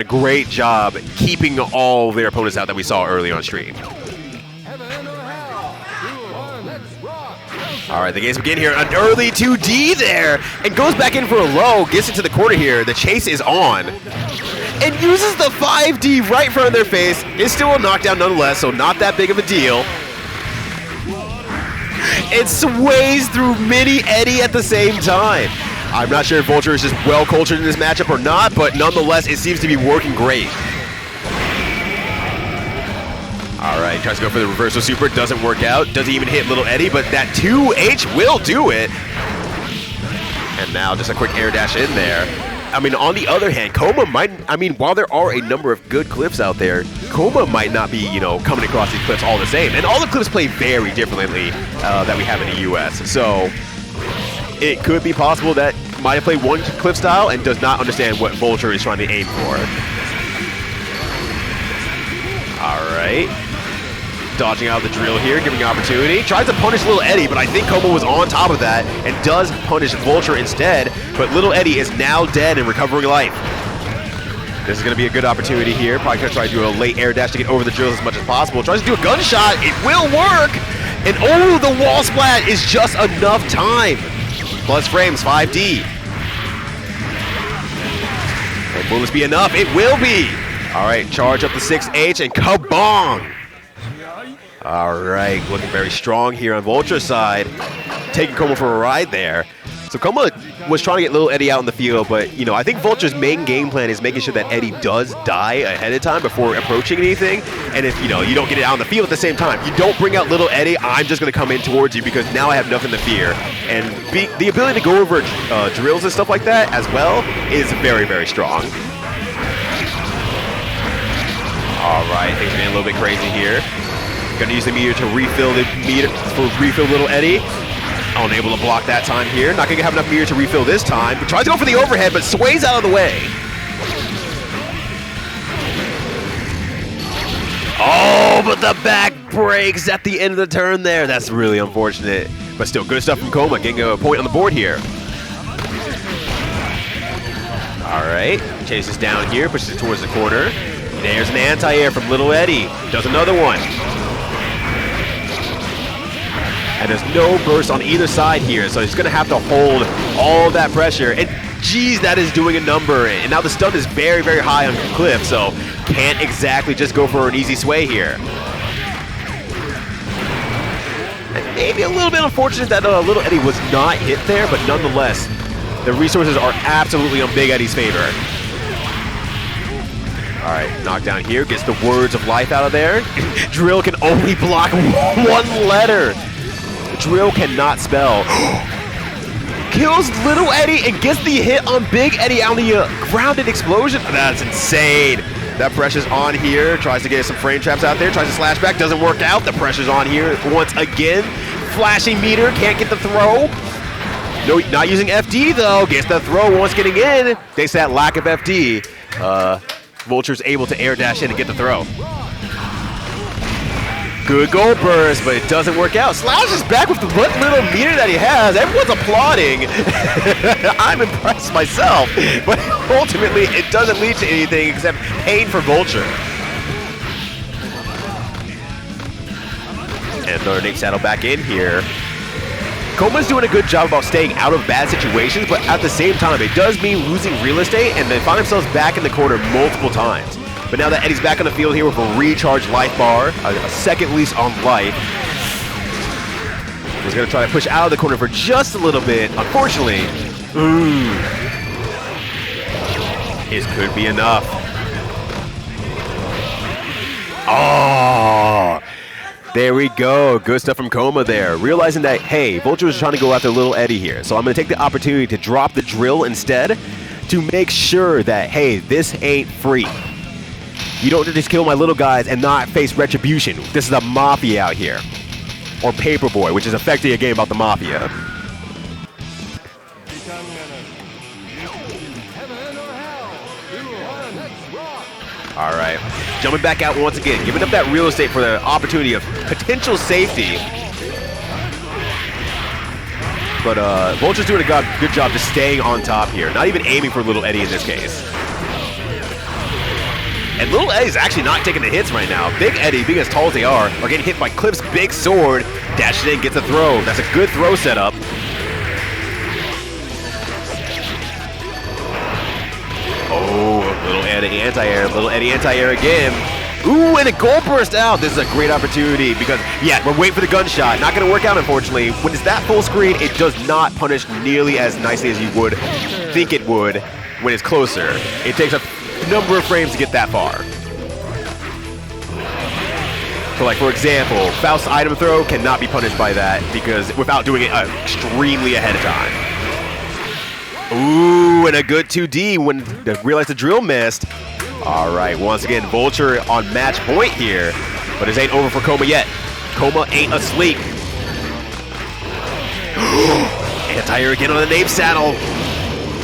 a great job keeping all their opponents out that we saw early on stream. All right, the games begin here. An early 2D there, and goes back in for a low, gets into the corner here. The chase is on, and uses the 5D right in front of their face. It's still a knockdown nonetheless, so not that big of a deal. It sways through Mini Eddie at the same time. I'm not sure if Vulture is just well cultured in this matchup or not, but nonetheless, it seems to be working great. All right, tries to go for the reversal super, doesn't work out. Doesn't even hit Little Eddie, but that 2H will do it. And now just a quick air dash in there. I mean, on the other hand, Coma might, I mean, while there are a number of good Kliffs out there, Coma might not be, you know, coming across these Kliffs all the same. And all the Kliffs play very differently that we have in the US. So it could be possible that might have played one Kliff style and does not understand what Vulture is trying to aim for. All right. Dodging out the drill here, giving an opportunity. Tries to punish Little Eddie, but I think Coma was on top of that and does punish Vulture instead. But Little Eddie is now dead and recovering life. This is going to be a good opportunity here. Probably going to try to do a late air dash to get over the drills as much as possible. Tries to do a gunshot. It will work. And oh, the wall splat is just enough time. Plus frames, 5D. And will this be enough? It will be. All right, charge up the 6H and kabong. All right, looking very strong here on Vulture's side. Taking Coma for a ride there. So Coma was trying to get Little Eddie out in the field, but, you know, I think Vulture's main game plan is making sure that Eddie does die ahead of time before approaching anything. And if, you know, you don't get it out in the field at the same time, you don't bring out Little Eddie, I'm just going to come in towards you because now I have nothing to fear. And the ability to go over drills and stuff like that as well is very, very strong. All right, things are getting a little bit crazy here. Gonna use the meter to refill Little Eddie. Unable to block that time here. Not gonna have enough meter to refill this time. But tries to go for the overhead, but sways out of the way. Oh, but the back breaks at the end of the turn there. That's really unfortunate. But still, good stuff from Coma, getting a point on the board here. All right, chases down here, pushes it towards the corner. There's an anti-air from Little Eddie. Does another one. And there's no burst on either side here, so he's gonna have to hold all of that pressure. And geez, that is doing a number. And now the stun is very, very high on Kliff, so can't exactly just go for an easy sway here. And maybe a little bit unfortunate that Little Eddie was not hit there, but nonetheless, the resources are absolutely on Big Eddie's favor. All right, knockdown here, gets the words of life out of there. Drill can only block one letter. Drill cannot spell. Kills Little Eddie and gets the hit on Big Eddie on the grounded explosion. That's insane. That pressure's on here. Tries to get some frame traps out there. Tries to slash back. Doesn't work out. The pressure's on here once again. Flashing meter. Can't get the throw. No, not using FD though. Gets the throw once getting in. Thanks to that lack of FD. Vulture's able to air dash in and get the throw. Good goal burst, but it doesn't work out. Slash is back with the little meter that he has. Everyone's applauding. I'm impressed myself, but ultimately it doesn't lead to anything except pain for Vulture. And another Nate Saddle back in here. Coma's doing a good job about staying out of bad situations, but at the same time, it does mean losing real estate, and they find themselves back in the corner multiple times. But now that Eddie's back on the field here with a recharged life bar, a second lease on life, he's going to try to push out of the corner for just a little bit. Unfortunately, this could be enough. Oh, there we go. Good stuff from Coma there. Realizing that, hey, Vulture was trying to go after Little Eddie here. So I'm going to take the opportunity to drop the drill instead to make sure that, hey, this ain't free. You don't just kill my little guys and not face retribution. This is a mafia out here. Or Paperboy, which is effectively a game about the mafia. All right, jumping back out once again, giving up that real estate for the opportunity of potential safety. But Vulture's doing a good job just staying on top here, not even aiming for Little Eddie in this case. And Little Eddie's actually not taking the hits right now. Big Eddie, being as tall as they are getting hit by Kliff's big sword. Dashes in, gets a throw. That's a good throw setup. Oh, Little Eddie anti-air. Little Eddie anti-air again. Ooh, and a goal burst out. This is a great opportunity because, yeah, we're waiting for the gunshot. Not going to work out, unfortunately. When it's that full screen, it does not punish nearly as nicely as you would think it would when it's closer. It takes a number of frames to get that far. So, like, for example, Faust's item throw cannot be punished by that because without doing it extremely ahead of time. Ooh, and a good 2D when they realized the drill missed. All right, once again, Vulture on match point here, but this ain't over for Coma yet. Coma ain't asleep. Anti-air again on the name saddle.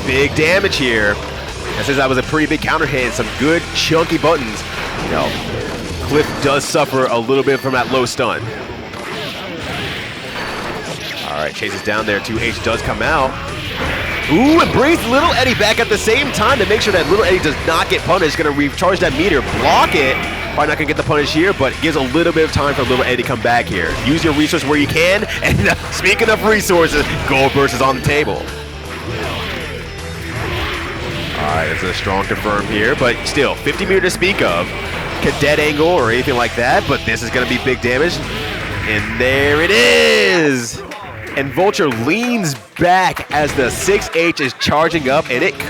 Big damage here. That says that was a pretty big counter hit and some good chunky buttons. You know, Kliff does suffer a little bit from that low stun. All right, chases down there. 2H does come out. Ooh, and brings Little Eddie back at the same time to make sure that Little Eddie does not get punished. Gonna recharge that meter, block it. Probably not gonna get the punish here, but gives a little bit of time for Little Eddie to come back here. Use your resource where you can, and speaking of resources, Gold Burst is on the table. All right, it's a strong confirm here, but still, 50 meter to speak of. Cadet angle or anything like that, but this is gonna be big damage. And there it is! And Vulture leans back as the 6H is charging up, and it comes